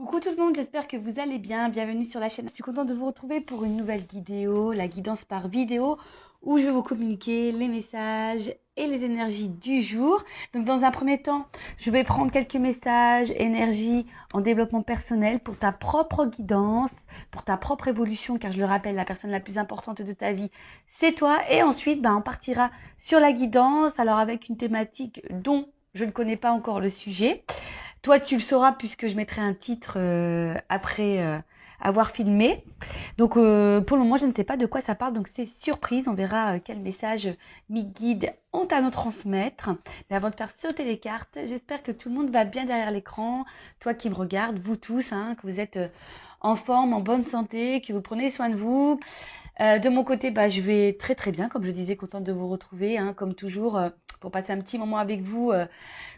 Coucou tout le monde, j'espère que vous allez bien. Bienvenue sur la chaîne. Je suis contente de vous retrouver pour une nouvelle vidéo, la guidance par vidéo, où je vais vous communiquer les messages et les énergies du jour. Donc dans un premier temps, je vais prendre quelques messages, énergie en développement personnel pour ta propre guidance, pour ta propre évolution, car je le rappelle, la personne la plus importante de ta vie, c'est toi. Et ensuite, on partira sur la guidance, alors avec une thématique dont je ne connais pas encore le sujet. Toi, tu le sauras puisque je mettrai un titre après avoir filmé. Donc, pour le moment, je ne sais pas de quoi ça parle. Donc, c'est surprise. On verra quel message mes guides ont à nous transmettre. Mais avant de faire sauter les cartes, j'espère que tout le monde va bien derrière l'écran. Toi qui me regardes, vous tous, que vous êtes en forme, en bonne santé, que vous prenez soin de vous. De mon côté, je vais très très bien. Comme je disais, contente de vous retrouver, comme toujours, pour passer un petit moment avec vous.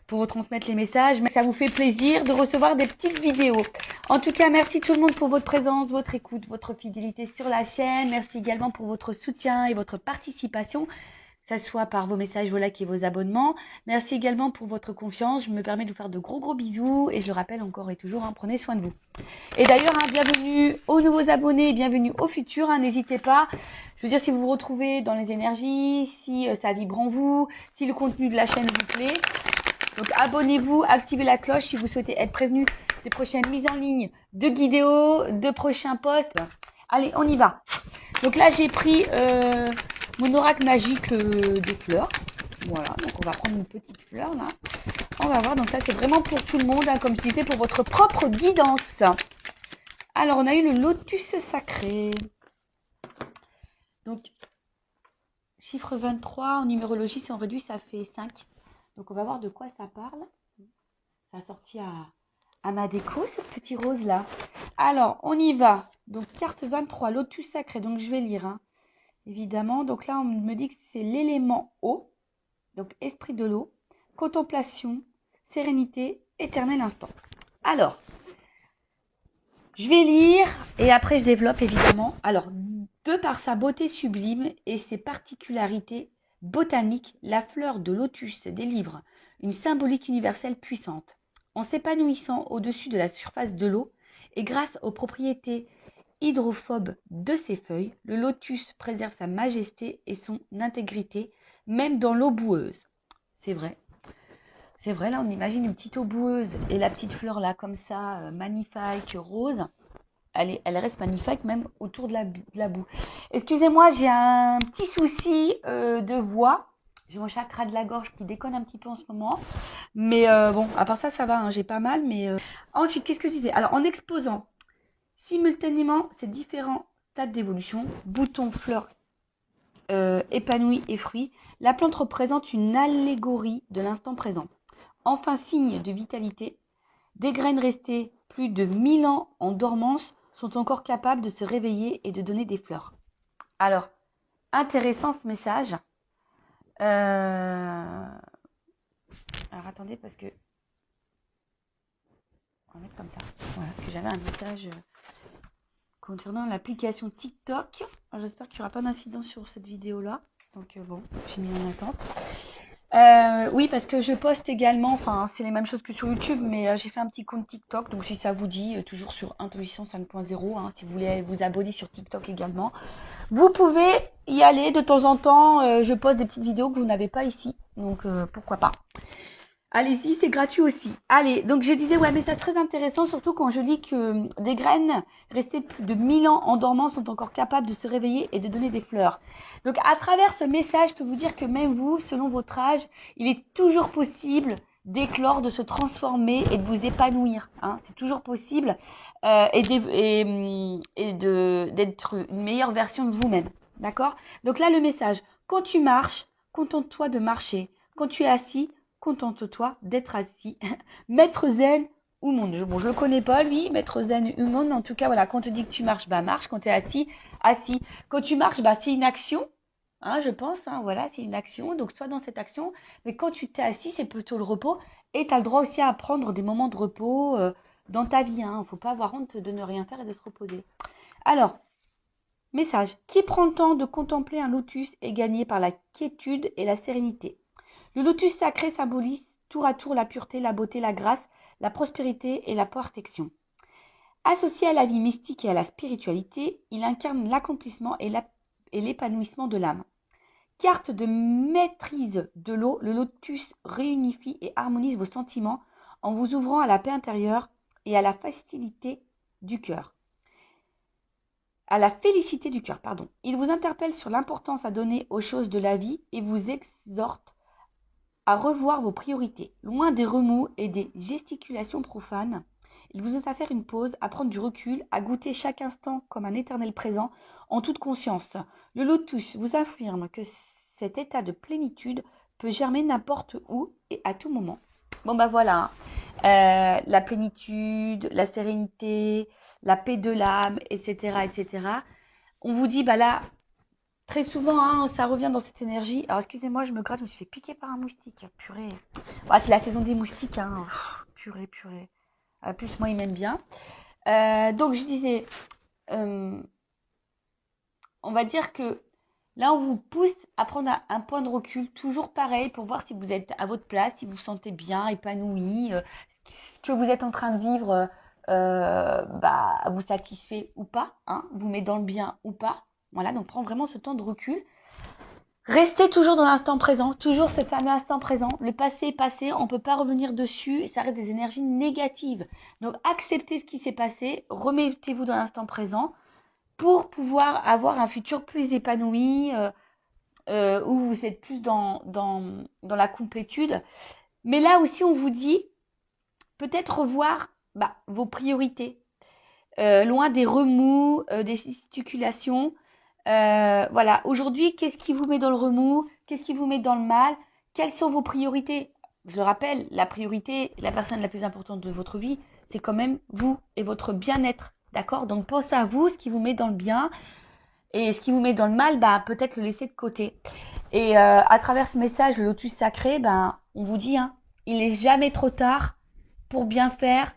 Pour vous transmettre les messages, mais ça vous fait plaisir de recevoir des petites vidéos. En tout cas, merci tout le monde pour votre présence, votre écoute, votre fidélité sur la chaîne. Merci également pour votre soutien et votre participation, que ce soit par vos messages, vos likes et vos abonnements. Merci également pour votre confiance. Je me permets de vous faire de gros bisous et je le rappelle encore et toujours, prenez soin de vous. Et d'ailleurs, bienvenue aux nouveaux abonnés et bienvenue aux futurs. N'hésitez pas. Je veux dire, si vous vous retrouvez dans les énergies, si ça vibre en vous, si le contenu de la chaîne vous plaît. Donc abonnez-vous, activez la cloche si vous souhaitez être prévenu des prochaines mises en ligne de vidéos, de prochains posts. Allez, on y va. Donc là, j'ai pris mon oracle magique des fleurs. Voilà, donc on va prendre une petite fleur là. On va voir, donc ça c'est vraiment pour tout le monde, comme je disais, pour votre propre guidance. Alors, on a eu le lotus sacré. Donc, chiffre 23, en numérologie, si on réduit, ça fait 5. Donc, on va voir de quoi ça parle. Ça a sorti à ma déco, ce petit rose-là. Alors, on y va. Donc, carte 23, lotus sacré. Donc, je vais lire, évidemment. Donc là, on me dit que c'est l'élément eau. Donc, esprit de l'eau, contemplation, sérénité, éternel instant. Alors, je vais lire et après, je développe, évidemment. Alors, de par sa beauté sublime et ses particularités botaniques, la fleur de lotus délivre une symbolique universelle puissante. En s'épanouissant au-dessus de la surface de l'eau et grâce aux propriétés hydrophobes de ses feuilles, le lotus préserve sa majesté et son intégrité, même dans l'eau boueuse. C'est vrai. C'est vrai, là, on imagine une petite eau boueuse et la petite fleur là, comme ça, magnifique, rose. Elle reste magnifique même autour de la boue. Excusez-moi, j'ai un petit souci de voix. J'ai mon chakra de la gorge qui déconne un petit peu en ce moment. Mais bon, à part ça, ça va, j'ai pas mal. Mais ensuite, qu'est-ce que je disais? Alors, en exposant simultanément ces différents stades d'évolution, boutons, fleurs, épanouis et fruits, la plante représente une allégorie de l'instant présent. Enfin, signe de vitalité, des graines restées plus de 1000 ans en dormance sont encore capables de se réveiller et de donner des fleurs. Alors, intéressant ce message. Alors, attendez, parce que... On va mettre comme ça. Voilà, parce que j'avais un message concernant l'application TikTok. J'espère qu'il n'y aura pas d'incident sur cette vidéo-là. Donc, bon, j'ai mis en attente. Oui, parce que je poste également, c'est les mêmes choses que sur YouTube, mais j'ai fait un petit compte TikTok, donc si ça vous dit, toujours sur Intuition 5.0, si vous voulez vous abonner sur TikTok également, vous pouvez y aller de temps en temps. Je poste des petites vidéos que vous n'avez pas ici, donc pourquoi pas. Allez-y, c'est gratuit aussi. Allez, donc je disais, ouais, mais c'est très intéressant, surtout quand je lis que des graines restées plus de 1000 ans en dormance sont encore capables de se réveiller et de donner des fleurs. Donc à travers ce message, je peux vous dire que même vous, selon votre âge, il est toujours possible d'éclore, de se transformer et de vous épanouir. C'est toujours possible et d'être une meilleure version de vous-même. D'accord? Donc là, le message, quand tu marches, contente-toi de marcher. Quand tu es assis, contente-toi d'être assis. Maître zen ou monde. Bon, je le connais pas, lui, maître zen ou monde, mais en tout cas, voilà, quand on te dit que tu marches, marche. Quand tu es assis, assis. Quand tu marches, c'est une action, je pense, voilà, c'est une action. Donc, sois dans cette action. Mais quand tu t'es assis, c'est plutôt le repos. Et tu as le droit aussi à prendre des moments de repos dans ta vie. Il ne faut pas avoir honte de ne rien faire et de se reposer. Alors, message. Qui prend le temps de contempler un lotus est gagné par la quiétude et la sérénité. Le lotus sacré symbolise tour à tour la pureté, la beauté, la grâce, la prospérité et la perfection. Associé à la vie mystique et à la spiritualité, il incarne l'accomplissement et l'épanouissement de l'âme. Carte de maîtrise de l'eau, le lotus réunifie et harmonise vos sentiments en vous ouvrant à la paix intérieure et à la facilité du cœur. À la félicité du cœur, pardon. Il vous interpelle sur l'importance à donner aux choses de la vie et vous exhorte à revoir vos priorités. Loin des remous et des gesticulations profanes, il vous invite à faire une pause, à prendre du recul, à goûter chaque instant comme un éternel présent en toute conscience. Le lotus vous affirme que cet état de plénitude peut germer n'importe où et à tout moment. Bon bah voilà, la plénitude, la sérénité, la paix de l'âme, etc., etc. On vous dit, bah là, très souvent, hein, ça revient dans cette énergie. Alors, excusez-moi, je me gratte, je me suis fait piquer par un moustique. Purée. Ouais, c'est la saison des moustiques, hein. Purée, purée. Plus, moi, ils m'aiment bien. Donc, je disais, on va dire que là, on vous pousse à prendre un point de recul, toujours pareil, pour voir si vous êtes à votre place, si vous vous sentez bien, épanoui, ce que vous êtes en train de vivre vous satisfait ou pas, hein, vous met dans le bien ou pas. Voilà, donc prends vraiment ce temps de recul. Restez toujours dans l'instant présent, toujours ce fameux instant présent. Le passé est passé, on ne peut pas revenir dessus et ça reste des énergies négatives. Donc acceptez ce qui s'est passé, remettez-vous dans l'instant présent pour pouvoir avoir un futur plus épanoui, où vous êtes plus dans la complétude. Mais là aussi, on vous dit peut-être revoir vos priorités, loin des remous, des gesticulations. Voilà, aujourd'hui, qu'est-ce qui vous met dans le remous? Qu'est-ce qui vous met dans le mal? Quelles sont vos priorités? Je le rappelle, la priorité, la personne la plus importante de votre vie, c'est quand même vous et votre bien-être. D'accord? Donc pensez à vous, ce qui vous met dans le bien et ce qui vous met dans le mal, peut-être le laisser de côté. Et à travers ce message, le lotus sacré, on vous dit, hein, il n'est jamais trop tard pour bien faire,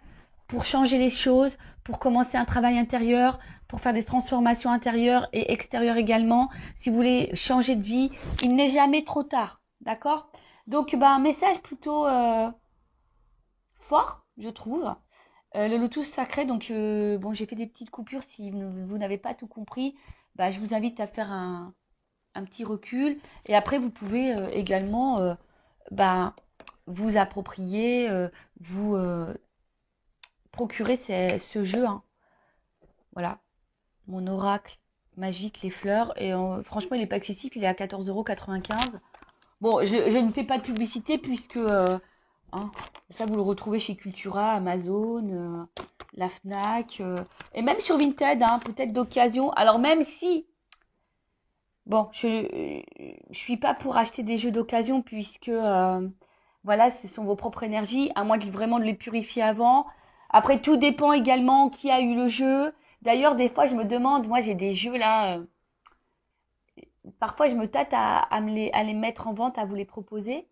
pour changer les choses, pour commencer un travail intérieur, pour faire des transformations intérieures et extérieures également. Si vous voulez changer de vie, il n'est jamais trop tard. D'accord? Donc, un message plutôt fort, je trouve. Le lotus sacré, donc j'ai fait des petites coupures. Si vous n'avez pas tout compris, je vous invite à faire un petit recul. Et après, vous pouvez également vous approprier, vous procurer ce jeu. Hein. Voilà, mon oracle magique, les fleurs. Et franchement, il n'est pas excessif, il est à 14,95 €. Bon, je ne fais pas de publicité puisque ça, vous le retrouvez chez Cultura, Amazon, la Fnac, et même sur Vinted, hein, peut-être d'occasion. Alors même si, bon, je suis pas pour acheter des jeux d'occasion puisque, voilà, ce sont vos propres énergies, à moins vraiment de les purifier avant. Après, tout dépend également qui a eu le jeu. D'ailleurs, des fois, je me demande, moi, j'ai des jeux là. Parfois, je me tâte à les mettre en vente, à vous les proposer.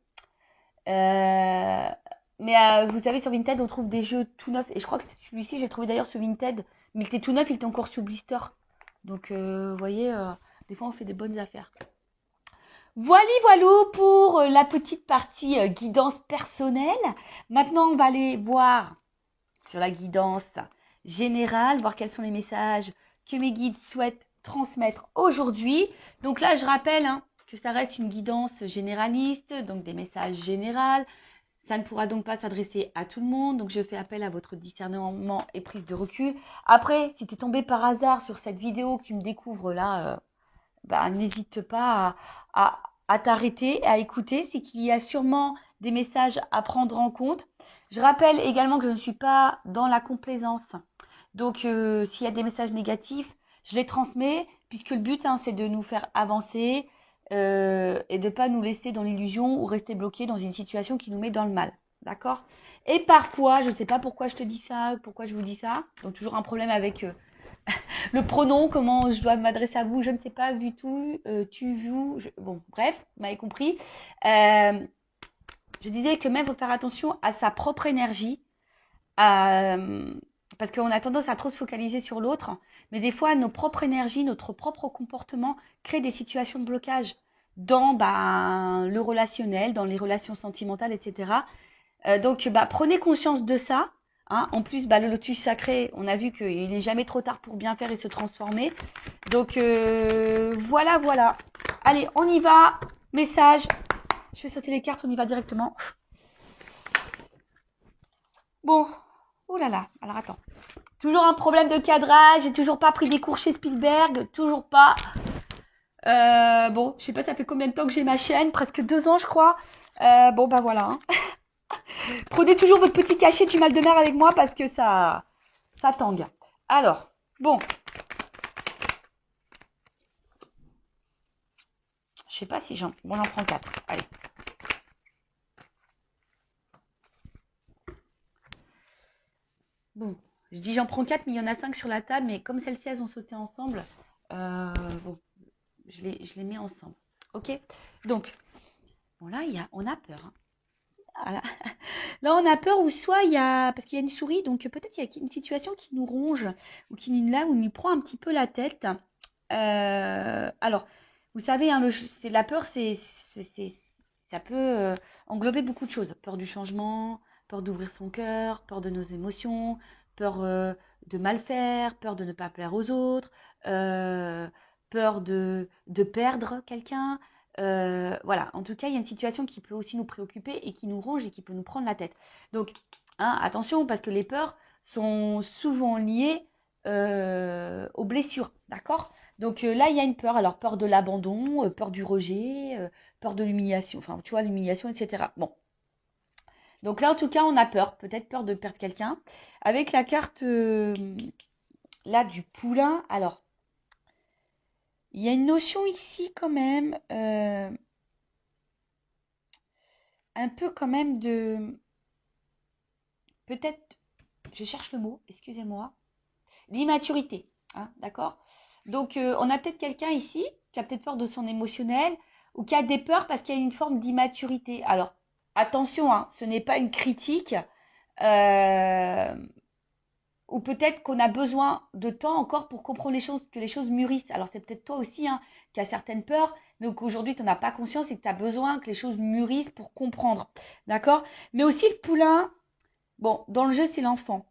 Mais vous savez, sur Vinted, on trouve des jeux tout neufs. Et je crois que celui-ci, j'ai trouvé d'ailleurs sur Vinted. Mais il était tout neuf, il était encore sous blister. Donc, vous voyez, des fois, on fait des bonnes affaires. Voilou pour la petite partie guidance personnelle. Maintenant, on va aller voir sur la guidance générale, voir quels sont les messages que mes guides souhaitent transmettre aujourd'hui. Donc là, je rappelle que ça reste une guidance généraliste, donc des messages généraux. Ça ne pourra donc pas s'adresser à tout le monde. Donc, je fais appel à votre discernement et prise de recul. Après, si tu es tombé par hasard sur cette vidéo que tu me découvres là, n'hésite pas à t'arrêter, à écouter. C'est qu'il y a sûrement des messages à prendre en compte. Je rappelle également que je ne suis pas dans la complaisance. Donc, s'il y a des messages négatifs, je les transmets, puisque le but, c'est de nous faire avancer et de ne pas nous laisser dans l'illusion ou rester bloqué dans une situation qui nous met dans le mal. D'accord? Et parfois, je ne sais pas pourquoi je te dis ça, pourquoi je vous dis ça. Donc, toujours un problème avec le pronom, comment je dois m'adresser à vous, je ne sais pas, vu tout, tu, vous. Bon, bref, vous m'avez compris. Je disais que même, il faut faire attention à sa propre énergie. Parce qu'on a tendance à trop se focaliser sur l'autre, mais des fois, nos propres énergies, notre propre comportement créent des situations de blocage dans le relationnel, dans les relations sentimentales, etc. Donc, prenez conscience de ça. Hein. En plus, bah, le lotus sacré, on a vu qu'il n'est jamais trop tard pour bien faire et se transformer. Donc, voilà, voilà. Allez, on y va. Message. Je vais sauter les cartes, on y va directement. Bon. Oh là là. Alors, attends. Toujours un problème de cadrage. J'ai toujours pas pris des cours chez Spielberg. Toujours pas. Bon, je sais pas, ça fait combien de temps que j'ai ma chaîne. Presque 2 ans, je crois. Bon, bah voilà. Hein. Prenez toujours votre petit cachet du mal de mer avec moi parce que ça tangue. Alors, bon. Je sais pas si j'en... Bon, j'en prends 4. Allez. Bon, je dis j'en prends 4, mais il y en a 5 sur la table. Mais comme celles-ci, elles ont sauté ensemble, bon, je les mets ensemble. Ok. Donc, bon là, on a peur. Hein. Voilà. Là, on a peur ou soit il y a... Parce qu'il y a une souris, donc peut-être il y a une situation qui nous ronge ou qui nous prend un petit peu la tête. Alors, vous savez, hein, la peur, ça peut englober beaucoup de choses. Peur du changement, peur d'ouvrir son cœur, peur de nos émotions, peur de mal faire, peur de ne pas plaire aux autres, peur de perdre quelqu'un. Voilà, en tout cas, il y a une situation qui peut aussi nous préoccuper et qui nous ronge et qui peut nous prendre la tête. Donc, hein, attention, parce que les peurs sont souvent liées aux blessures, d'accord? Donc là, il y a une peur. Alors, peur de l'abandon, peur du rejet, peur de l'humiliation. Enfin, tu vois, l'humiliation, etc. Bon. Donc là, en tout cas, on a peur. Peut-être peur de perdre quelqu'un. Avec la carte, là, du poulain. Alors, il y a une notion ici, quand même. Un peu, quand même, de... Peut-être... Je cherche le mot, excusez-moi. L'immaturité. Hein, d'accord? Donc, on a peut-être quelqu'un ici qui a peut-être peur de son émotionnel ou qui a des peurs parce qu'il y a une forme d'immaturité. Alors, attention, hein, ce n'est pas une critique. euh, ou peut-être qu'on a besoin de temps encore pour comprendre les choses, que les choses mûrissent. Alors, c'est peut-être toi aussi hein, qui as certaines peurs, mais qu'aujourd'hui, tu n'en as pas conscience et que tu as besoin que les choses mûrissent pour comprendre. D'accord? Mais aussi, le poulain, bon, dans le jeu, c'est l'enfant.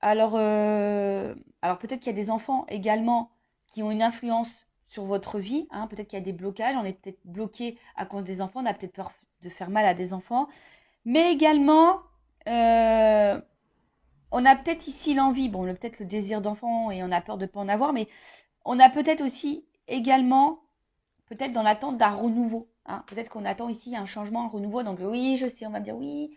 Alors, alors peut-être qu'il y a des enfants également qui ont une influence sur votre vie. Hein. Peut-être qu'il y a des blocages. On est peut-être bloqué à cause des enfants. On a peut-être peur de faire mal à des enfants. Mais également, euh, on a peut-être ici l'envie. Bon, peut-être le désir d'enfant et on a peur de ne pas en avoir. Mais on a peut-être aussi également, peut-être dans l'attente d'un renouveau. Hein. Peut-être qu'on attend ici un changement, un renouveau. Donc oui, je sais, on va me dire oui,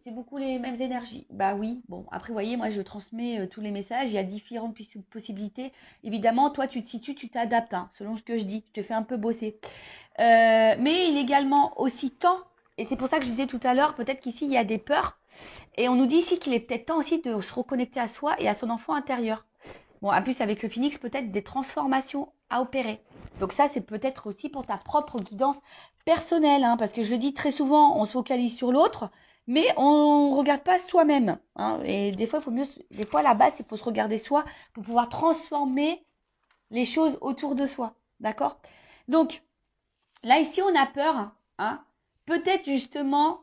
c'est beaucoup les mêmes énergies. Bah oui, bon, après, vous voyez, moi, je transmets tous les messages. Il y a différentes possibilités. Évidemment, toi, tu te situes, tu t'adaptes, hein, selon ce que je dis. Je te fais un peu bosser. Mais il est également aussi temps, et c'est pour ça que je disais tout à l'heure, peut-être qu'ici, il y a des peurs. Et on nous dit ici qu'il est peut-être temps aussi de se reconnecter à soi et à son enfant intérieur. Bon, en plus, avec le phénix, peut-être des transformations à opérer. Donc ça, c'est peut-être aussi pour ta propre guidance personnelle, hein, parce que je le dis très souvent, on se focalise sur l'autre, mais on ne regarde pas soi-même. Hein, et des fois, des fois, à la base, il faut se regarder soi pour pouvoir transformer les choses autour de soi. D'accord? Donc, là, ici, on a peur, hein, peut-être justement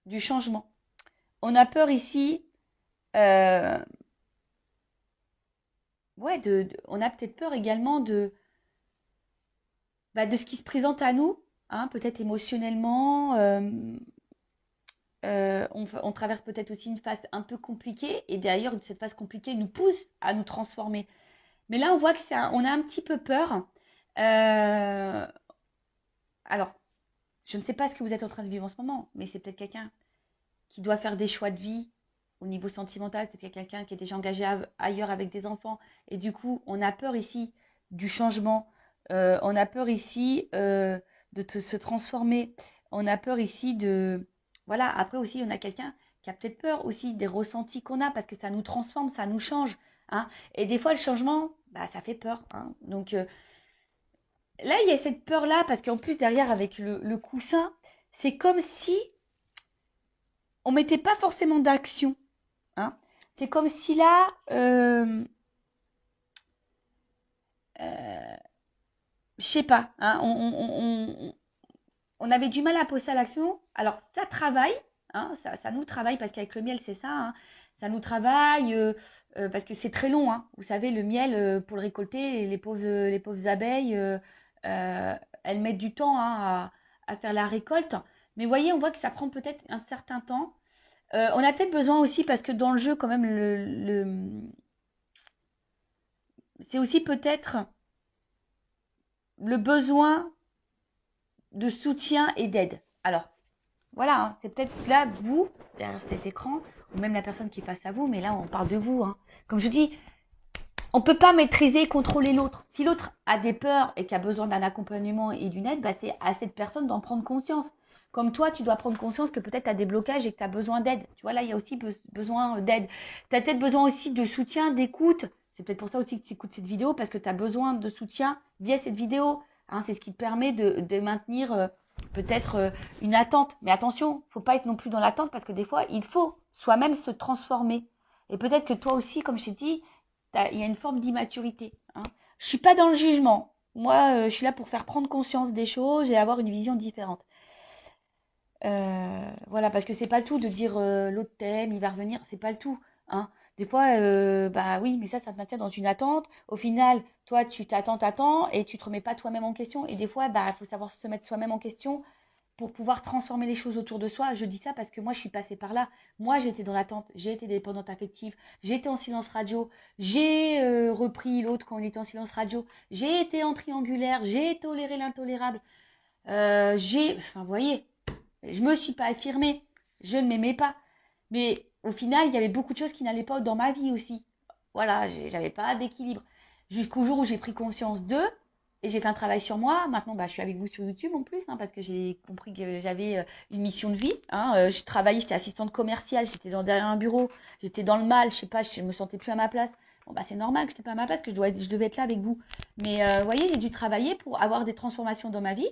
du changement. On a peur ici, euh, ouais, on a peut-être peur également de ce qui se présente à nous, hein, peut-être émotionnellement. On traverse peut-être aussi une phase un peu compliquée et d'ailleurs cette phase compliquée nous pousse à nous transformer. Mais là, on voit que on a un petit peu peur. Euh, alors, je ne sais pas ce que vous êtes en train de vivre en ce moment, mais c'est peut-être quelqu'un qui doit faire des choix de vie au niveau sentimental. C'est peut-être quelqu'un qui est déjà engagé ailleurs avec des enfants. Et du coup, on a peur ici du changement. On a peur ici de se transformer. On a peur ici de... Voilà, après aussi, on a quelqu'un qui a peut-être peur aussi des ressentis qu'on a parce que ça nous transforme, ça nous change. Hein. Et des fois, le changement, bah, ça fait peur. Hein. Donc là, il y a cette peur-là parce qu'en plus, derrière, avec le coussin, c'est comme si on mettait pas forcément d'action. Hein. C'est comme si là, je sais pas, hein, on avait du mal à passer à l'action. Alors, ça travaille, hein, ça nous travaille, parce qu'avec le miel, c'est ça, hein, ça nous travaille, parce que c'est très long, hein. Vous savez, le miel, pour le récolter, les pauvres abeilles, euh, elles mettent du temps, hein, à faire la récolte. Mais voyez, on voit que ça prend peut-être un certain temps. On a peut-être besoin aussi, parce que dans le jeu, quand même, c'est aussi peut-être le besoin de soutien et d'aide. Alors, voilà, hein, c'est peut-être là, vous, derrière cet écran, ou même la personne qui est face à vous, mais là, on parle de vous, hein. Comme je dis, on ne peut pas maîtriser et contrôler l'autre. Si l'autre a des peurs et qui a besoin d'un accompagnement et d'une aide, bah, c'est à cette personne d'en prendre conscience. Comme toi, tu dois prendre conscience que peut-être tu as des blocages et que tu as besoin d'aide. Tu vois, là, il y a aussi besoin d'aide. Tu as peut-être besoin aussi de soutien, d'écoute. C'est peut-être pour ça aussi que tu écoutes cette vidéo, parce que tu as besoin de soutien via cette vidéo. Hein, c'est ce qui te permet de maintenir peut-être une attente. Mais attention, il ne faut pas être non plus dans l'attente, parce que des fois, il faut soi-même se transformer. Et peut-être que toi aussi, comme je t'ai dit, il y a une forme d'immaturité. Hein. Je ne suis pas dans le jugement. Moi, je suis là pour faire prendre conscience des choses et avoir une vision différente. Voilà, parce que c'est pas le tout de dire l'autre t'aime, il va revenir, c'est pas le tout. Hein. Des fois, bah oui, mais ça te maintient dans une attente. Au final, toi, tu t'attends, et tu te remets pas toi-même en question. Et des fois, bah, il faut savoir se mettre soi-même en question pour pouvoir transformer les choses autour de soi. Je dis ça parce que moi, je suis passée par là. Moi, j'étais dans l'attente, j'ai été dépendante affective, j'ai été en silence radio, j'ai repris l'autre quand on était en silence radio, j'ai été en triangulaire, j'ai toléré l'intolérable, enfin, vous voyez, je me suis pas affirmée, je ne m'aimais pas. Mais au final, il y avait beaucoup de choses qui n'allaient pas dans ma vie aussi. Voilà, j'avais pas d'équilibre. Jusqu'au jour où j'ai pris conscience d'eux, et j'ai fait un travail sur moi. Maintenant, bah, je suis avec vous sur YouTube en plus, hein, parce que j'ai compris que j'avais une mission de vie. Hein. Je travaillais, j'étais assistante commerciale, j'étais derrière un bureau, j'étais dans le mal, je sais pas, je me sentais plus à ma place. Bon, bah, c'est normal que je n'étais pas à ma place, que je devais être là avec vous. Mais vous voyez, j'ai dû travailler pour avoir des transformations dans ma vie.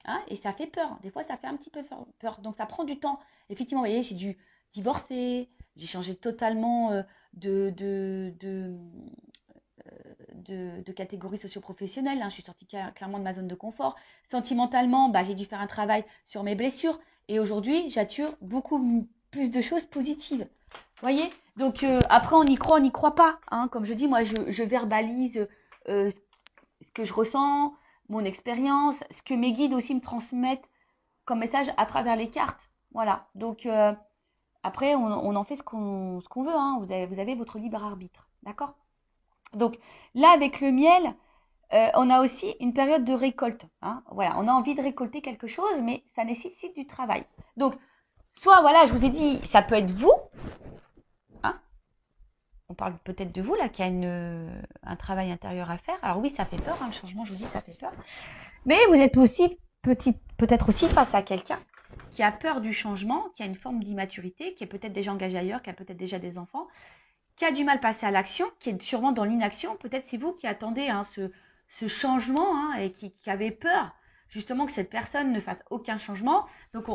Hein, et ça fait peur. Des fois, ça fait un petit peu peur. Donc, ça prend du temps. Effectivement, vous voyez, j'ai dû divorcer, j'ai changé totalement de, de, de, de catégorie socio-professionnelle. Hein. Je suis sortie clairement de ma zone de confort. Sentimentalement, bah, j'ai dû faire un travail sur mes blessures. Et aujourd'hui, j'attire beaucoup plus de choses positives. Vous voyez? Donc, après, on y croit, on n'y croit pas. Hein. Comme je dis, moi, je verbalise ce que je ressens, mon expérience, ce que mes guides aussi me transmettent comme message à travers les cartes. Voilà. Donc, après, on en fait ce qu'on veut. Hein. Vous avez votre libre arbitre. D'accord? Donc, là, avec le miel, on a aussi une période de récolte. Hein. Voilà. On a envie de récolter quelque chose, mais ça nécessite du travail. Donc, soit, voilà, je vous ai dit, ça peut être vous. Hein. On parle peut-être de vous, là, qui a un travail intérieur à faire. Alors oui, ça fait peur, hein, le changement, je vous dis, ça fait peur. Mais vous êtes aussi peut-être aussi face à quelqu'un qui a peur du changement, qui a une forme d'immaturité, qui est peut-être déjà engagé ailleurs, qui a peut-être déjà des enfants, qui a du mal à passer à l'action, qui est sûrement dans l'inaction. Peut-être c'est vous qui attendez hein, ce changement hein, et qui avez peur justement que cette personne ne fasse aucun changement. Donc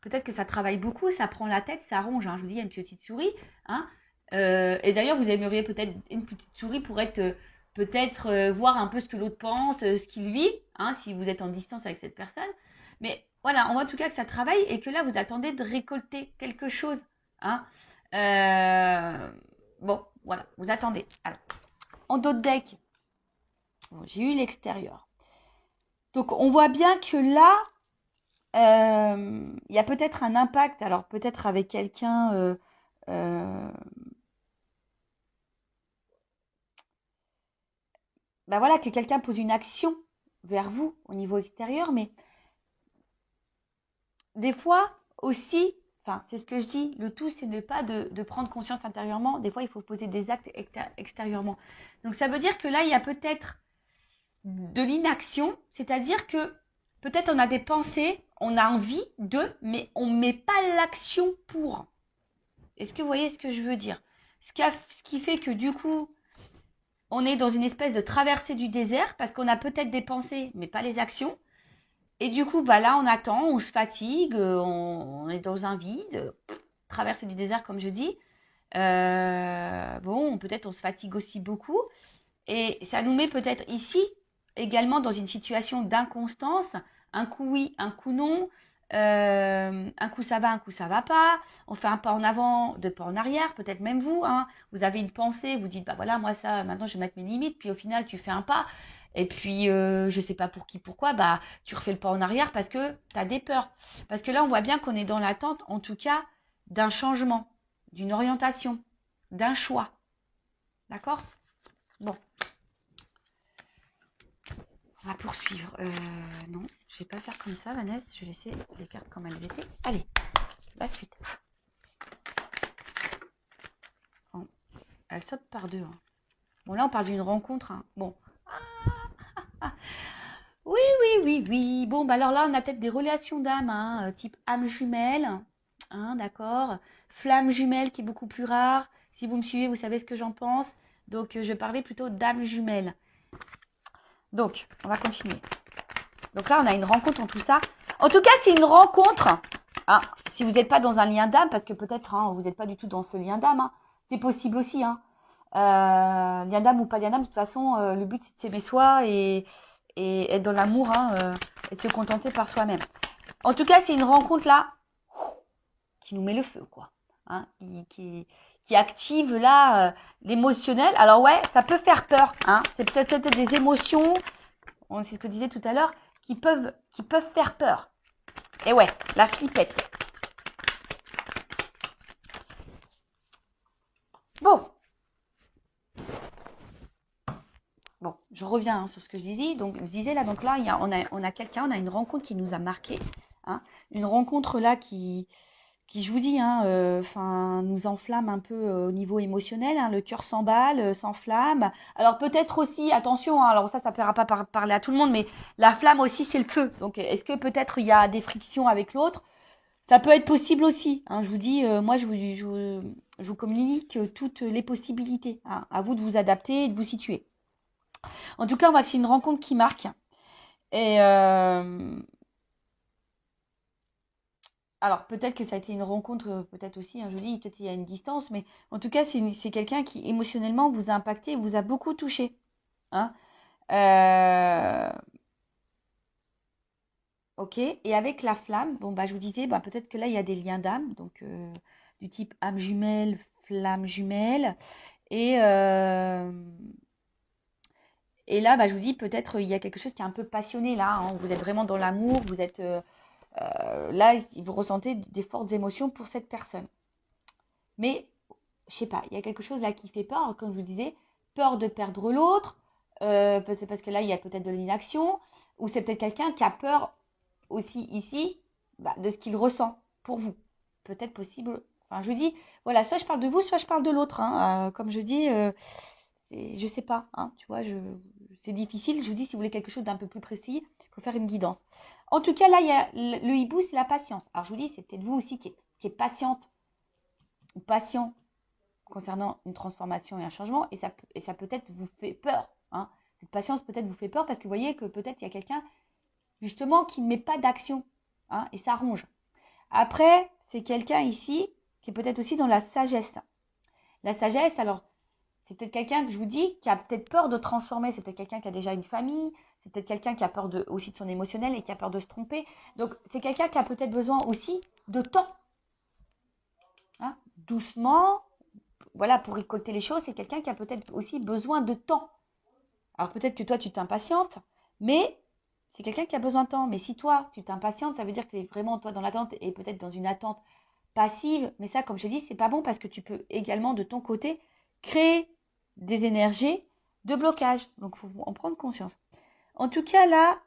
peut-être que ça travaille beaucoup, ça prend la tête, ça ronge. Hein. Je vous dis, il y a une petite souris. Hein. Et d'ailleurs, vous aimeriez peut-être une petite souris pour être peut-être voir un peu ce que l'autre pense, ce qu'il vit, hein, si vous êtes en distance avec cette personne. Mais voilà, on voit en tout cas que ça travaille et que là, vous attendez de récolter quelque chose. Hein. Bon, voilà, vous attendez. Alors, en dos de deck, bon, j'ai eu l'extérieur. Donc, on voit bien que là, il y a peut-être un impact, alors peut-être avec quelqu'un bah voilà, que quelqu'un pose une action vers vous au niveau extérieur, mais des fois aussi, enfin c'est ce que je dis, le tout c'est ne pas de prendre conscience intérieurement, des fois il faut poser des actes extérieurement. Donc ça veut dire que là il y a peut-être de l'inaction, c'est-à-dire que peut-être on a des pensées, on a envie de, mais on ne met pas l'action pour. Est-ce que vous voyez ce que je veux dire? Ce qui fait que du coup, on est dans une espèce de traversée du désert parce qu'on a peut-être des pensées, mais pas les actions. Et du coup, bah là, on attend, on se fatigue, on est dans un vide, traversée du désert, comme je dis. Bon, peut-être on se fatigue aussi beaucoup. Et ça nous met peut-être ici également dans une situation d'inconstance, un coup oui, un coup non. Un coup ça va, un coup ça va pas. On fait un pas en avant, deux pas en arrière. Peut-être même vous, hein, vous avez une pensée, vous dites bah voilà moi ça maintenant je vais mettre mes limites. Puis au final tu fais un pas et puis je sais pas pour qui pourquoi bah tu refais le pas en arrière parce que tu as des peurs. Parce que là on voit bien qu'on est dans l'attente en tout cas d'un changement, d'une orientation, d'un choix. D'accord? Bon, on va poursuivre. Non, je vais pas faire comme ça, Vanessa. Je vais laisser les cartes comme elles étaient. Allez, la suite. Bon, elle saute par deux. Hein. Bon, là, on parle d'une rencontre. Hein. Bon. Ah, oui, oui, oui, oui. Bon, bah alors là, on a peut-être des relations d'âme, hein, type âme jumelle. Hein, d'accord. Flamme jumelle qui est beaucoup plus rare. Si vous me suivez, vous savez ce que j'en pense. Donc, je parlais plutôt d'âme jumelle. Donc, on va continuer. Donc là, on a une rencontre en tout ça. En tout cas, c'est une rencontre. Hein, si vous n'êtes pas dans un lien d'âme, parce que peut-être hein, vous n'êtes pas du tout dans ce lien d'âme, hein, c'est possible aussi. Hein. Lien d'âme ou pas lien d'âme, de toute façon, le but c'est de s'aimer soi et être dans l'amour hein, et de se contenter par soi-même. En tout cas, c'est une rencontre là qui nous met le feu, quoi. Hein, qui active là l'émotionnel. Alors ouais, ça peut faire peur. Hein, c'est peut-être des émotions, c'est ce que je disais tout à l'heure, qui peuvent faire peur. Et ouais, la flippette. Bon. Bon, je reviens hein, sur ce que je disais. Donc, je disais là, donc là, on a quelqu'un, on a une rencontre qui nous a marqué. Hein, une rencontre là qui je vous dis, hein, nous enflamme un peu au niveau émotionnel. Hein, le cœur s'emballe, s'enflamme. Alors peut-être aussi, attention, hein, alors ça ne plaira pas parler à tout le monde, mais la flamme aussi, c'est le feu. Donc, est-ce que peut-être il y a des frictions avec l'autre? Ça peut être possible aussi. Hein, je vous dis, moi, je vous communique toutes les possibilités. Hein, à vous de vous adapter et de vous situer. En tout cas, on voit que c'est une rencontre qui marque. Et alors, peut-être que ça a été une rencontre, peut-être aussi, hein, je vous dis, peut-être il y a une distance, mais en tout cas, c'est quelqu'un qui émotionnellement vous a impacté et vous a beaucoup touché. Hein. Euh, ok, et avec la flamme, bon, bah, je vous disais, bah, peut-être que là, il y a des liens d'âme, donc du type âme jumelle, flamme jumelle. Et, euh, et là, bah, je vous dis, peut-être il y a quelque chose qui est un peu passionné là. Hein, vous êtes vraiment dans l'amour, vous êtes là, vous ressentez des fortes émotions pour cette personne. Mais, je sais pas, il y a quelque chose là qui fait peur, comme je vous disais, peur de perdre l'autre, peut-être parce que là, il y a peut-être de l'inaction, ou c'est peut-être quelqu'un qui a peur aussi ici bah, de ce qu'il ressent pour vous. Peut-être possible. Enfin, je vous dis, voilà, soit je parle de vous, soit je parle de l'autre. Hein. Comme je dis, je sais pas, hein, tu vois, c'est difficile. Je vous dis, si vous voulez quelque chose d'un peu plus précis, il faut faire une guidance. En tout cas, là, il y a le hibou, c'est la patience. Alors, je vous dis, c'est peut-être vous aussi qui est patiente ou patient concernant une transformation et un changement, et ça peut-être vous fait peur. Hein. Cette patience peut-être vous fait peur parce que vous voyez que peut-être il y a quelqu'un justement qui ne met pas d'action, hein, et ça ronge. Après, c'est quelqu'un ici qui est peut-être aussi dans la sagesse. La sagesse, alors, c'est peut-être quelqu'un que je vous dis qui a peut-être peur de transformer, c'est peut-être quelqu'un qui a déjà une famille, c'est peut-être quelqu'un qui a peur aussi de son émotionnel et qui a peur de se tromper. Donc, c'est quelqu'un qui a peut-être besoin aussi de temps. Hein, doucement, voilà, pour récolter les choses, c'est quelqu'un qui a peut-être aussi besoin de temps. Alors peut-être que toi, tu t'impatientes, mais c'est quelqu'un qui a besoin de temps. Mais si toi, tu t'impatientes, ça veut dire que tu es vraiment, toi, dans l'attente et peut-être dans une attente passive. Mais ça, comme je dis, c'est pas bon parce que tu peux également, de ton côté, créer des énergies de blocage. Donc, il faut en prendre conscience. En tout cas, là,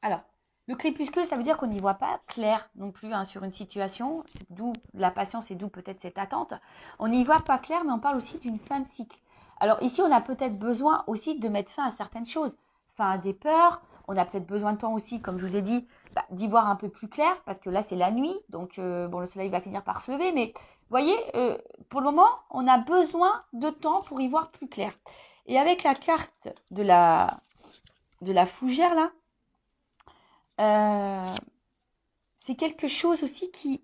alors, le crépuscule, ça veut dire qu'on n'y voit pas clair non plus hein, sur une situation. C'est d'où la patience et d'où peut-être cette attente. On n'y voit pas clair, mais on parle aussi d'une fin de cycle. Alors ici, on a peut-être besoin aussi de mettre fin à certaines choses. Fin à des peurs. On a peut-être besoin de temps aussi, comme je vous ai dit, bah, d'y voir un peu plus clair, parce que là, c'est la nuit. Donc, bon, le soleil va finir par se lever. Mais vous voyez, pour le moment, on a besoin de temps pour y voir plus clair. Et avec la carte de la fougère, là, euh, c'est quelque chose aussi qui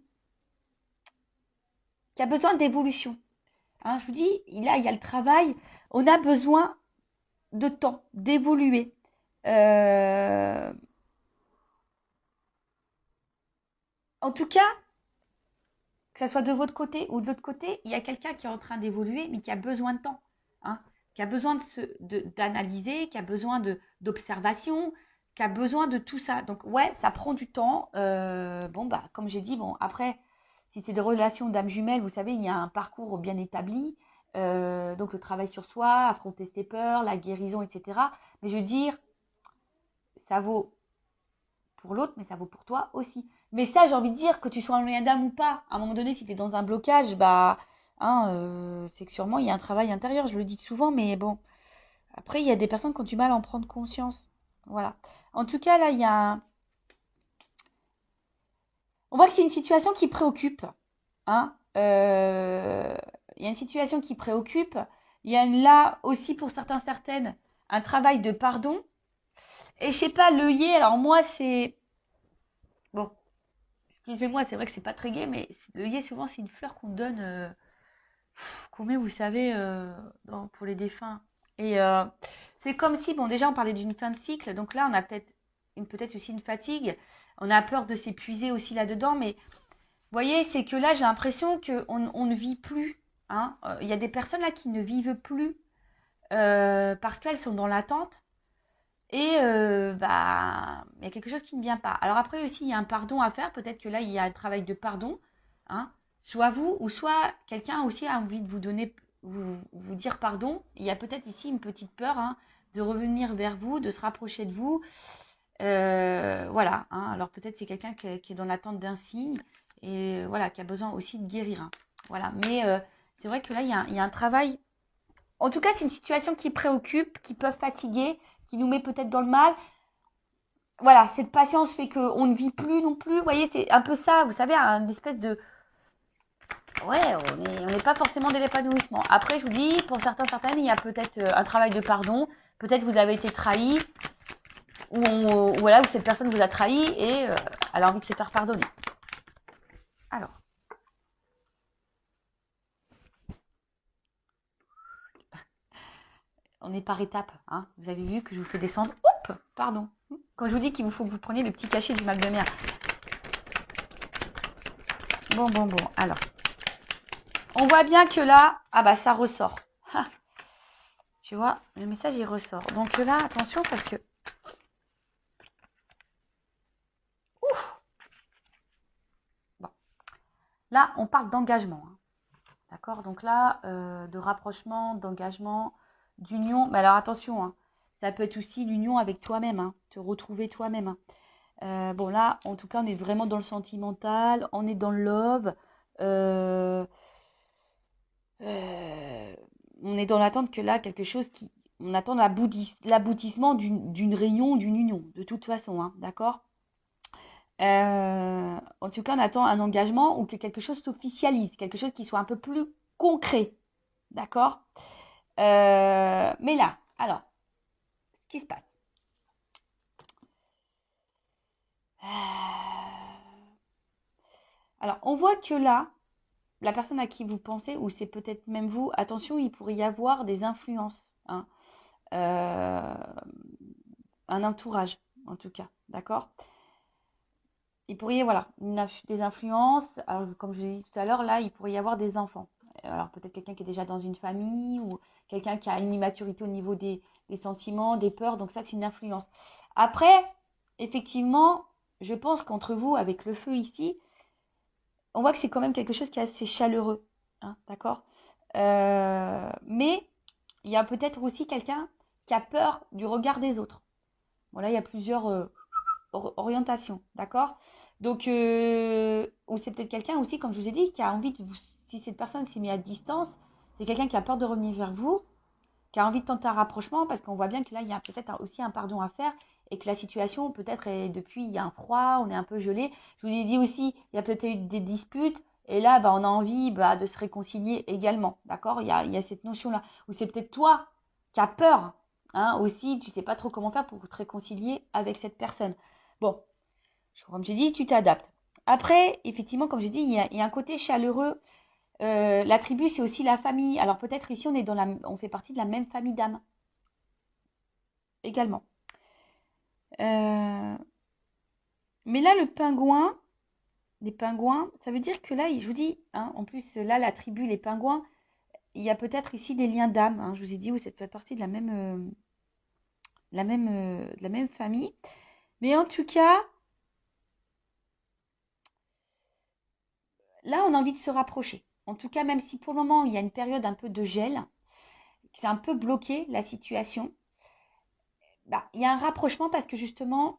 a besoin d'évolution. Hein, je vous dis, là, il y a le travail. On a besoin de temps, d'évoluer. Euh, En tout cas, que ça soit de votre côté ou de l'autre côté, il y a quelqu'un qui est en train d'évoluer, mais qui a besoin de temps, hein, qui a besoin d'analyser, qui a besoin d'observation, qui a besoin de tout ça. Donc, ouais, ça prend du temps. Bon, bah, comme j'ai dit, bon, après, si c'est des relations d'âme jumelle, vous savez, il y a un parcours bien établi. Donc, le travail sur soi, affronter ses peurs, la guérison, etc. Mais je veux dire, ça vaut pour l'autre, mais ça vaut pour toi aussi. Mais ça, j'ai envie de dire que tu sois un lien d'âme ou pas, à un moment donné, si tu es dans un blocage, bah, hein, c'est que sûrement il y a un travail intérieur, je le dis souvent, mais bon. Après, il y a des personnes qui ont du mal à en prendre conscience. Voilà. En tout cas, là, il y a on voit que c'est une situation qui préoccupe. Hein. Il y a une situation qui préoccupe. Il y a là aussi, pour certains, certaines, un travail de pardon. Et je sais pas, l'œillet, alors moi, c'est... Bon, excusez-moi, c'est vrai que c'est pas très gai, mais l'œillet, souvent, c'est une fleur qu'on donne, qu'on met, vous savez, pour les défunts. Et c'est comme si, bon, déjà, on parlait d'une fin de cycle, donc là, on a peut-être aussi une fatigue. On a peur de s'épuiser aussi là-dedans, mais vous voyez, c'est que là, j'ai l'impression qu'on ne vit plus. Hein. Il y a des personnes là qui ne vivent plus parce qu'elles sont dans l'attente. Et bah, il y a quelque chose qui ne vient pas. Alors après aussi, il y a un pardon à faire. Peut-être que là, il y a un travail de pardon. Hein. Soit vous, ou soit quelqu'un aussi a envie de vous donner, vous dire pardon. Il y a peut-être ici une petite peur, hein, de revenir vers vous, de se rapprocher de vous. Voilà. Hein. Alors peut-être c'est quelqu'un qui est dans l'attente d'un signe et voilà, qui a besoin aussi de guérir. Hein. Voilà. Mais c'est vrai que là, il y a un travail. En tout cas, c'est une situation qui préoccupe, qui peut fatiguer, qui nous met peut-être dans le mal. Voilà, cette patience fait qu'on ne vit plus non plus. Vous voyez, c'est un peu ça, vous savez, une espèce de... Ouais, on n'est pas forcément dans l'épanouissement. Après, je vous dis, pour certains, certaines, il y a peut-être un travail de pardon. Peut-être vous avez été trahi, voilà, où cette personne vous a trahi et elle a envie de se faire pardonner. Alors, on est par étapes. Hein. Vous avez vu que je vous fais descendre. Oups, pardon. Quand je vous dis qu'il vous faut que vous preniez le petit cachet du mal de mer. Bon. Alors, on voit bien que là, ah bah ça ressort. Ha. Tu vois, le message il ressort. Donc là, attention parce que... Ouf. Bon. Là, on parle d'engagement. Hein. D'accord. Donc là, de rapprochement, d'engagement, d'union. Mais alors attention, hein, ça peut être aussi l'union avec toi-même, hein, te retrouver toi-même. Bon là, en tout cas, on est vraiment dans le sentimental, on est dans le love. Euh, euh, on est dans l'attente que là, quelque chose qui... On attend l'aboutissement d'une réunion, d'une union, de toute façon, hein, d'accord. En tout cas, on attend un engagement ou que quelque chose s'officialise, quelque chose qui soit un peu plus concret. D'accord. Mais là, alors, ce qui se passe. Alors, on voit que là, la personne à qui vous pensez, ou c'est peut-être même vous, attention, il pourrait y avoir des influences. Hein. Euh, un entourage, en tout cas. D'accord. Il pourrait y avoir des influences. Alors, comme je l'ai dit tout à l'heure, là, il pourrait y avoir des enfants. Alors, peut-être quelqu'un qui est déjà dans une famille ou quelqu'un qui a une immaturité au niveau des sentiments, des peurs. Donc, ça, c'est une influence. Après, effectivement, je pense qu'entre vous, avec le feu ici, on voit que c'est quand même quelque chose qui est assez chaleureux. Hein, d'accord. Mais il y a peut-être aussi quelqu'un qui a peur du regard des autres. Bon, là, il y a plusieurs orientations. D'accord. Donc, ou c'est peut-être quelqu'un aussi, comme je vous ai dit, qui a envie de vous. Si cette personne s'est mise à distance, c'est quelqu'un qui a peur de revenir vers vous, qui a envie de tenter un rapprochement, parce qu'on voit bien que là, il y a peut-être aussi un pardon à faire et que la situation, peut-être, est depuis, il y a un froid, on est un peu gelé. Je vous ai dit aussi, il y a peut-être eu des disputes, et là, bah, on a envie de se réconcilier également. D'accord. Il y a cette notion-là. Ou c'est peut-être toi qui as peur, hein, aussi, tu sais pas trop comment faire pour te réconcilier avec cette personne. Bon, comme j'ai dit, tu t'adaptes. Après, effectivement, comme j'ai dit, il y a un côté chaleureux. La tribu, c'est aussi la famille. Alors peut-être ici, on fait partie de la même famille d'âmes également. Mais là, le pingouin, les pingouins, ça veut dire que là, je vous dis, hein, en plus, là, la tribu, les pingouins, il y a peut-être ici des liens d'âme, hein. Je vous ai dit, oui, ça fait partie de de la même famille. Mais en tout cas, là, on a envie de se rapprocher. En tout cas, même si pour le moment, il y a une période un peu de gel, c'est un peu bloqué la situation, bah, il y a un rapprochement parce que justement,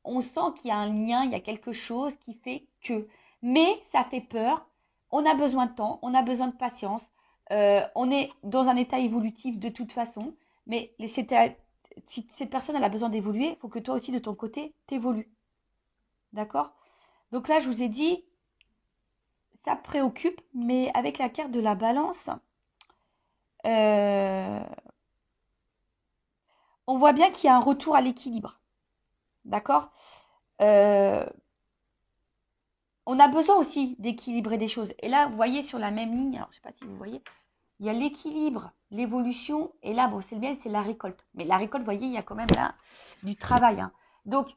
on sent qu'il y a un lien, il y a quelque chose qui fait que. Mais ça fait peur. On a besoin de temps, on a besoin de patience. On est dans un état évolutif de toute façon. Mais si cette personne elle a besoin d'évoluer, il faut que toi aussi de ton côté t'évolues. D'accord? Donc là, je vous ai dit, ça préoccupe, mais avec la carte de la balance, euh, on voit bien qu'il y a un retour à l'équilibre. D'accord? Euh, on a besoin aussi d'équilibrer des choses. Et là, vous voyez sur la même ligne, alors je ne sais pas si vous voyez, il y a l'équilibre, l'évolution, et là, bon, c'est le bien, c'est la récolte. Mais la récolte, vous voyez, il y a quand même là du travail, hein. Donc,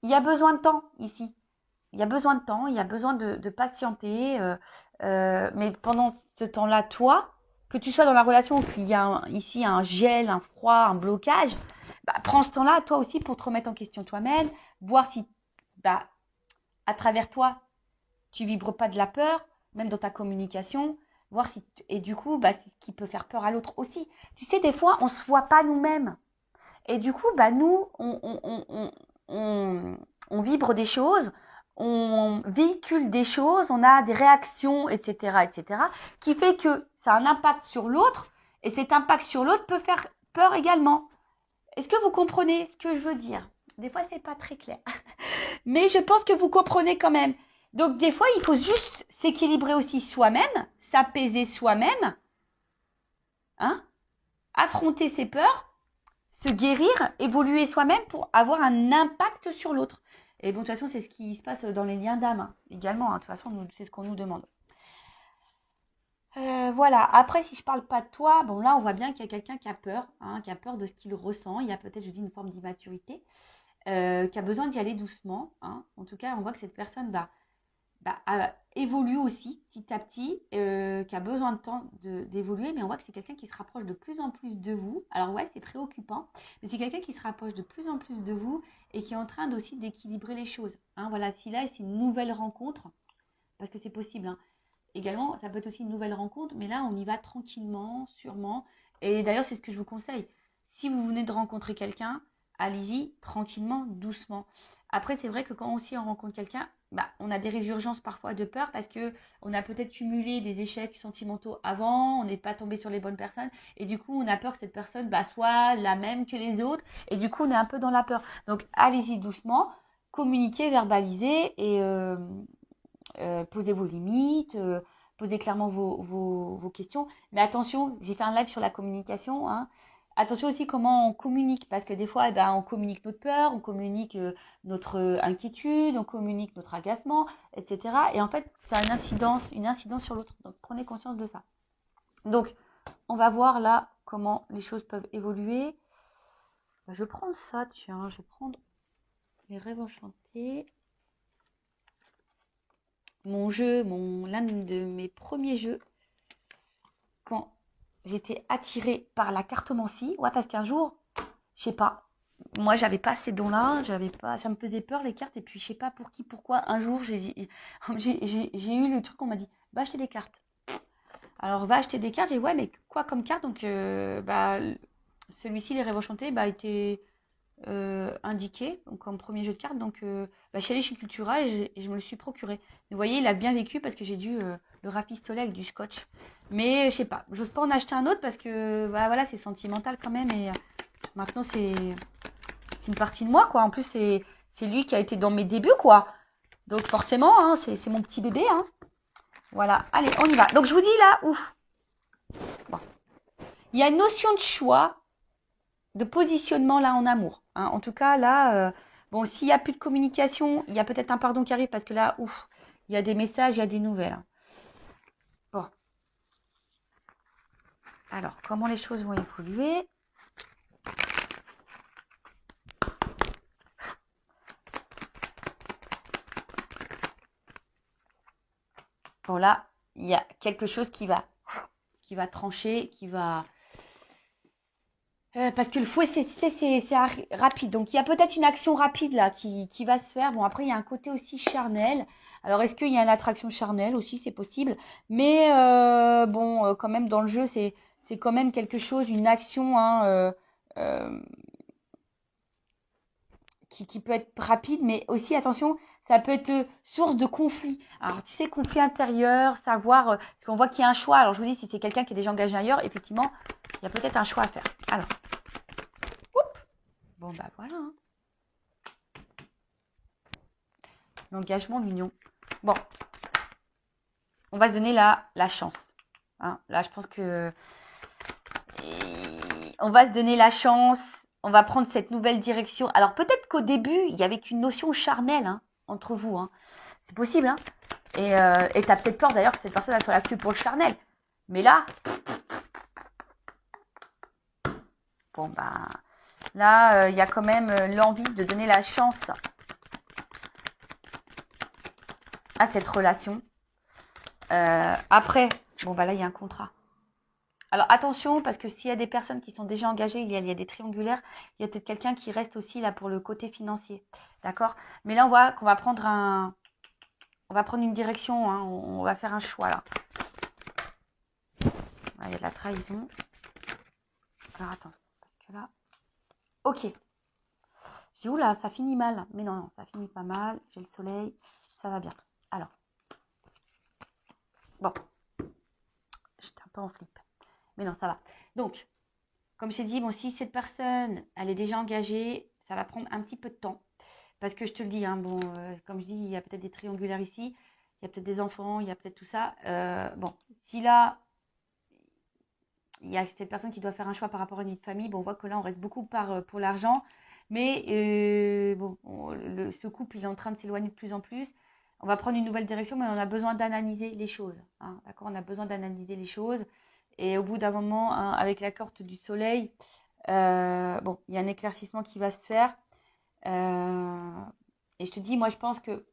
il y a besoin de temps ici. Il y a besoin de temps, il y a besoin de patienter. Mais pendant ce temps-là, toi, que tu sois dans la relation ou qu'il y a ici un gel, un froid, un blocage, bah, prends ce temps-là, toi aussi, pour te remettre en question toi-même, voir si, bah, à travers toi, tu vibres pas de la peur, même dans ta communication, voir si et du coup, bah, c'est ce qui peut faire peur à l'autre aussi. Tu sais, des fois, on se voit pas nous-mêmes. Et du coup, bah, nous, on vibre des choses, on véhicule des choses, on a des réactions, etc., qui fait que ça a un impact sur l'autre, et cet impact sur l'autre peut faire peur également. Est-ce que vous comprenez ce que je veux dire? Des fois, c'est pas très clair. Mais je pense que vous comprenez quand même. Donc, des fois, il faut juste s'équilibrer aussi soi-même, s'apaiser soi-même, hein, affronter ses peurs, se guérir, évoluer soi-même pour avoir un impact sur l'autre. Et bon, de toute façon, c'est ce qui se passe dans les liens d'âme, hein, également, hein. De toute façon, c'est ce qu'on nous demande. Voilà. Après, si je parle pas de toi, bon là, on voit bien qu'il y a quelqu'un qui a peur, hein, qui a peur de ce qu'il ressent. Il y a peut-être, je dis, une forme d'immaturité, qui a besoin d'y aller doucement, hein. En tout cas, on voit que cette personne évolue aussi petit à petit, qui a besoin de temps d'évoluer, mais on voit que c'est quelqu'un qui se rapproche de plus en plus de vous. Alors ouais, c'est préoccupant, mais c'est quelqu'un qui se rapproche de plus en plus de vous et qui est en train aussi d'équilibrer les choses, hein. Voilà, si là c'est une nouvelle rencontre, parce que c'est possible, hein. Également, ça peut être aussi une nouvelle rencontre, mais là on y va tranquillement, sûrement. Et d'ailleurs, c'est ce que je vous conseille. Si vous venez de rencontrer quelqu'un, allez-y tranquillement, doucement. Après, c'est vrai que quand aussi on rencontre quelqu'un, bah, on a des résurgences parfois de peur parce que on a peut-être cumulé des échecs sentimentaux avant, on n'est pas tombé sur les bonnes personnes et du coup on a peur que cette personne bah, soit la même que les autres et du coup on est un peu dans la peur. Donc allez-y doucement, communiquez, verbalisez et posez vos limites, posez clairement vos questions. Mais attention, j'ai fait un live sur la communication, hein. Attention aussi comment on communique, parce que des fois, eh ben, on communique notre peur, on communique notre inquiétude, on communique notre agacement, etc. Et en fait, ça a une incidence sur l'autre. Donc, prenez conscience de ça. Donc, on va voir là comment les choses peuvent évoluer. Je vais prendre ça, tiens, je vais prendre les rêves enchantés. L'un de mes premiers jeux, quand j'étais attirée par la cartomancie, ouais, parce qu'un jour, je sais pas, moi j'avais pas ces dons-là, ça me faisait peur les cartes, et puis je sais pas pour qui, pourquoi, un jour j'ai eu le truc, on m'a dit, va acheter des cartes. Alors va acheter des cartes, j'ai dit, ouais, mais quoi comme carte? Donc, celui-ci, les rêves enchantés, était indiqué donc comme premier jeu de cartes. Donc, je suis allée chez Cultura et je me le suis procuré. Vous voyez, il a bien vécu parce que j'ai dû le rafistoler avec du scotch. Mais je sais pas, j'ose pas en acheter un autre parce que bah, voilà, c'est sentimental quand même. Et maintenant, c'est une partie de moi, quoi. En plus, c'est lui qui a été dans mes débuts, quoi. Donc forcément, hein, c'est mon petit bébé, hein. Voilà, allez, on y va. Donc je vous dis là, ouf. Bon. Il y a une notion de choix, de positionnement là en amour, hein. En tout cas, là, bon, s'il n'y a plus de communication, il y a peut-être un pardon qui arrive parce que là, ouf, il y a des messages, il y a des nouvelles, hein. Bon. Alors, comment les choses vont évoluer? moment-là, il y a quelque chose qui va trancher, qui va... parce que le fouet, c'est rapide. Donc, il y a peut-être une action rapide là qui va se faire. Bon, après, il y a un côté aussi charnel. Alors, est-ce qu'il y a une attraction charnelle aussi? C'est possible. Mais bon, quand même, dans le jeu, c'est quand même quelque chose, une action hein, euh, qui peut être rapide. Mais aussi, attention, ça peut être source de conflit. Alors, tu sais, conflit intérieur, savoir... parce qu'on voit qu'il y a un choix. Alors, je vous dis, si c'est quelqu'un qui est déjà engagé ailleurs, effectivement, il y a peut-être un choix à faire. Alors, bon, bah voilà. Hein. L'engagement, l'union. Bon, on va se donner la chance. Hein. Là, je pense que on va se donner la chance. On va prendre cette nouvelle direction. Alors, peut-être qu'au début, il y avait qu'une notion charnelle hein, entre vous. Hein. C'est possible. Hein. Et tu as peut-être peur d'ailleurs que cette personne elle soit là que pour le charnel. Mais là, bon, bah, là, il y a quand même l'envie de donner la chance à cette relation. Après, bon, bah là, il y a un contrat. Alors attention, parce que s'il y a des personnes qui sont déjà engagées, il y a des triangulaires, il y a peut-être quelqu'un qui reste aussi là pour le côté financier. D'accord? Mais là, on voit qu'on va prendre une direction, hein, on va faire un choix là. Là, il y a de la trahison. Alors attends, parce que là. Ok. J'ai où là, ça finit mal. Mais non, non, ça finit pas mal. J'ai le soleil, ça va bien. Alors. Bon. J'étais un peu en flip. Mais non, ça va. Donc, comme j'ai dit, bon, si cette personne, elle est déjà engagée, ça va prendre un petit peu de temps. Parce que je te le dis, hein, bon, comme je dis, il y a peut-être des triangulaires ici, il y a peut-être des enfants, il y a peut-être tout ça. Bon, si là, il y a cette personne qui doit faire un choix par rapport à une vie de famille, bon, on voit que là, on reste beaucoup pour l'argent. Mais bon, ce couple, il est en train de s'éloigner de plus en plus. On va prendre une nouvelle direction, mais on a besoin d'analyser les choses. Hein, d'accord? On a besoin d'analyser les choses. Et au bout d'un moment, hein, avec la carte du soleil, bon, il y a un éclaircissement qui va se faire. Et je te dis, moi, je pense que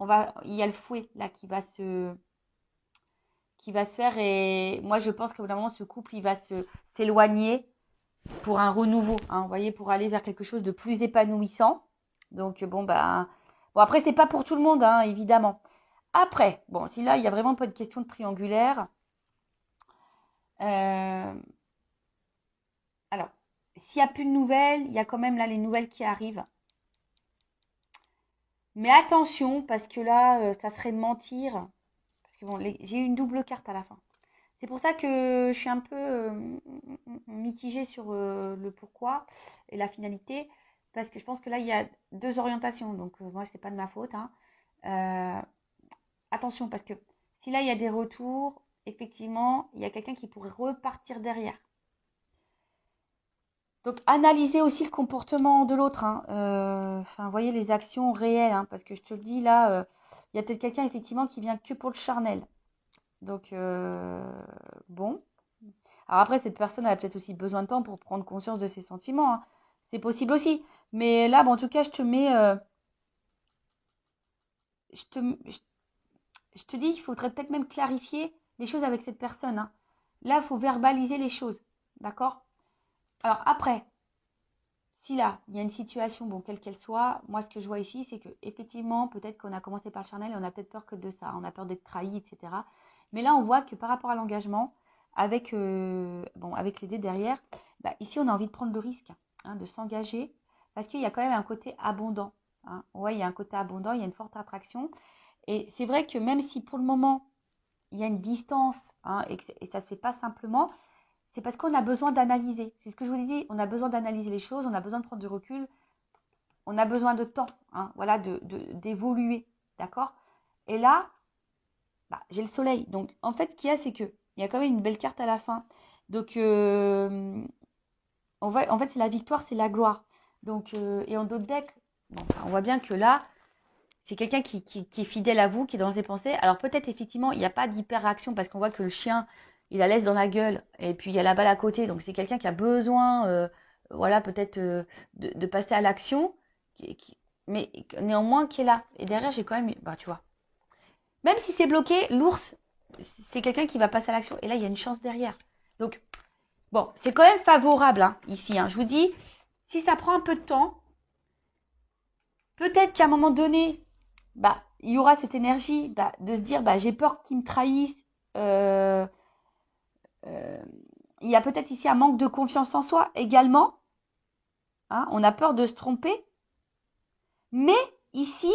il y a le fouet là qui va se faire. Et moi, je pense que vraiment, ce couple, il va s'éloigner pour un renouveau. Hein, vous voyez, pour aller vers quelque chose de plus épanouissant. Donc, bon, bah, bon, après, c'est pas pour tout le monde, hein, évidemment. Après, bon, si là, il y a vraiment pas de question de triangulaire. Alors, s'il n'y a plus de nouvelles, il y a quand même là les nouvelles qui arrivent. Mais attention, parce que là, ça serait mentir. Parce que bon, j'ai eu une double carte à la fin. C'est pour ça que je suis un peu mitigée sur le pourquoi et la finalité. Parce que je pense que là, il y a deux orientations. Donc, moi, c'est pas de ma faute. Hein. Attention, parce que si là, il y a des retours, effectivement, il y a quelqu'un qui pourrait repartir derrière. Donc, analysez aussi le comportement de l'autre. Hein. Enfin, vous voyez les actions réelles. Hein, parce que je te le dis, là, il y a peut-être quelqu'un, effectivement, qui vient que pour le charnel. Donc, bon. Alors après, cette personne a peut-être aussi besoin de temps pour prendre conscience de ses sentiments. Hein. C'est possible aussi. Mais là, bon, en tout cas, je te mets... je te, je te dis, il faudrait peut-être même clarifier les choses avec cette personne. Hein. Là, il faut verbaliser les choses. D'accord? Alors après, si là, il y a une situation, bon, quelle qu'elle soit, moi, ce que je vois ici, c'est que effectivement, peut-être qu'on a commencé par le charnel et on a peut-être peur que de ça. On a peur d'être trahi, etc. Mais là, on voit que par rapport à l'engagement, avec, avec les dés derrière, bah, ici, on a envie de prendre le risque hein, de s'engager parce qu'il y a quand même un côté abondant. Hein. Ouais, il y a un côté abondant, il y a une forte attraction. Et c'est vrai que même si pour le moment, il y a une distance hein, et ça ne se fait pas simplement, c'est parce qu'on a besoin d'analyser. C'est ce que je vous ai dit, on a besoin d'analyser les choses, on a besoin de prendre du recul, on a besoin de temps, hein, voilà, d'évoluer, d'accord? Et là, bah, j'ai le soleil. Donc, en fait, ce qu'il y a, c'est qu'il y a quand même une belle carte à la fin. Donc, en fait, c'est la victoire, c'est la gloire. Donc, et en d'autres decks, bon, on voit bien que là, c'est quelqu'un qui est fidèle à vous, qui est dans ses pensées. Alors peut-être effectivement, il n'y a pas d'hyper-réaction parce qu'on voit que le chien, il la laisse dans la gueule et puis il y a la balle à côté. Donc c'est quelqu'un qui a besoin, voilà, peut-être de passer à l'action, mais néanmoins qui est là. Et derrière, j'ai quand même, bah tu vois, Même si c'est bloqué, l'ours, c'est quelqu'un qui va passer à l'action. Et là, il y a une chance derrière. Donc, bon, c'est quand même favorable hein, ici. Hein. Je vous dis, si ça prend un peu de temps, peut-être qu'à un moment donné, bah, il y aura cette énergie bah, de se dire, bah, j'ai peur qu'ils me trahissent. Euh, euh, il y a peut-être ici un manque de confiance en soi également. Hein, on a peur de se tromper. Mais ici,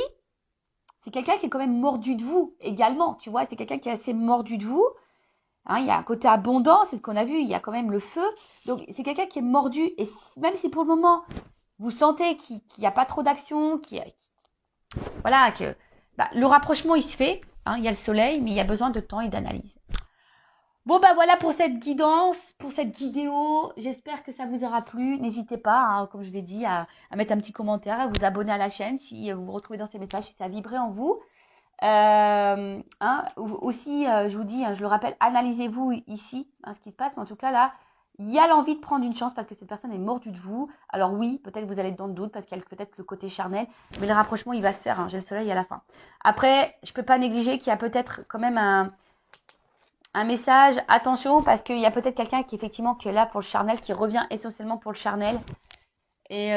c'est quelqu'un qui est quand même mordu de vous également. Tu vois, c'est quelqu'un qui est assez mordu de vous. Hein, il y a un côté abondant, c'est ce qu'on a vu, il y a quand même le feu. Donc, c'est quelqu'un qui est mordu. Et même si pour le moment, vous sentez qu'il n'y a pas trop d'action, voilà, que bah, le rapprochement, il se fait. Hein, il y a le soleil, mais il y a besoin de temps et d'analyse. Bon, bah voilà pour cette guidance, pour cette vidéo. J'espère que ça vous aura plu. N'hésitez pas, hein, comme je vous ai dit, à mettre un petit commentaire, à vous abonner à la chaîne si vous vous retrouvez dans ces messages, si ça a vibré en vous. Aussi, je vous dis, hein, je le rappelle, analysez-vous ici, hein, ce qui se passe. Mais en tout cas, là, il y a l'envie de prendre une chance parce que cette personne est mordue de vous. Alors oui, peut-être vous allez être dans le doute parce qu'il y a peut-être le côté charnel. Mais le rapprochement, il va se faire. Hein, j'ai le soleil à la fin. Après, je ne peux pas négliger qu'il y a peut-être quand même un message. Attention parce qu'il y a peut-être quelqu'un qui effectivement qui est là pour le charnel, qui revient essentiellement pour le charnel. Et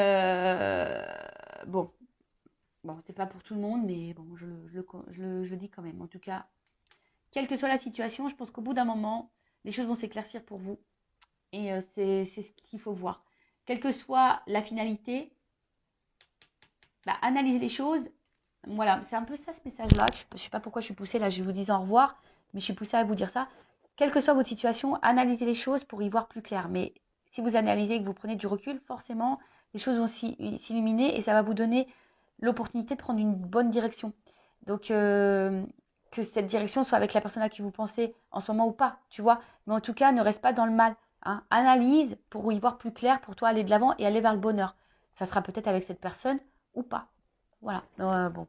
bon. Bon, c'est pas pour tout le monde, mais bon, je le dis quand même. En tout cas, quelle que soit la situation, je pense qu'au bout d'un moment, les choses vont s'éclaircir pour vous. Et c'est ce qu'il faut voir. Quelle que soit la finalité, bah, analyser les choses. Voilà, c'est un peu ça ce message-là. Je ne sais pas pourquoi je suis poussée, là je vous dis au revoir, mais je suis poussée à vous dire ça. Quelle que soit votre situation, analysez les choses pour y voir plus clair. Mais si vous analysez et que vous prenez du recul, forcément, les choses vont s'illuminer et ça va vous donner l'opportunité de prendre une bonne direction. Donc, que cette direction soit avec la personne à qui vous pensez en ce moment ou pas, tu vois. Mais en tout cas, ne reste pas dans le mal. Hein. Analyse pour y voir plus clair, pour toi aller de l'avant et aller vers le bonheur. Ça sera peut-être avec cette personne ou pas. Voilà. Bon,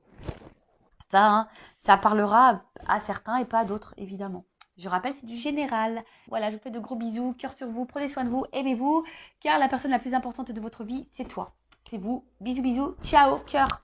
ça, hein, ça parlera à certains et pas à d'autres, évidemment. Je rappelle, c'est du général. Voilà, je vous fais de gros bisous, cœur sur vous, prenez soin de vous, aimez-vous, car la personne la plus importante de votre vie, c'est toi. C'est vous. Bisous, bisous, ciao, cœur.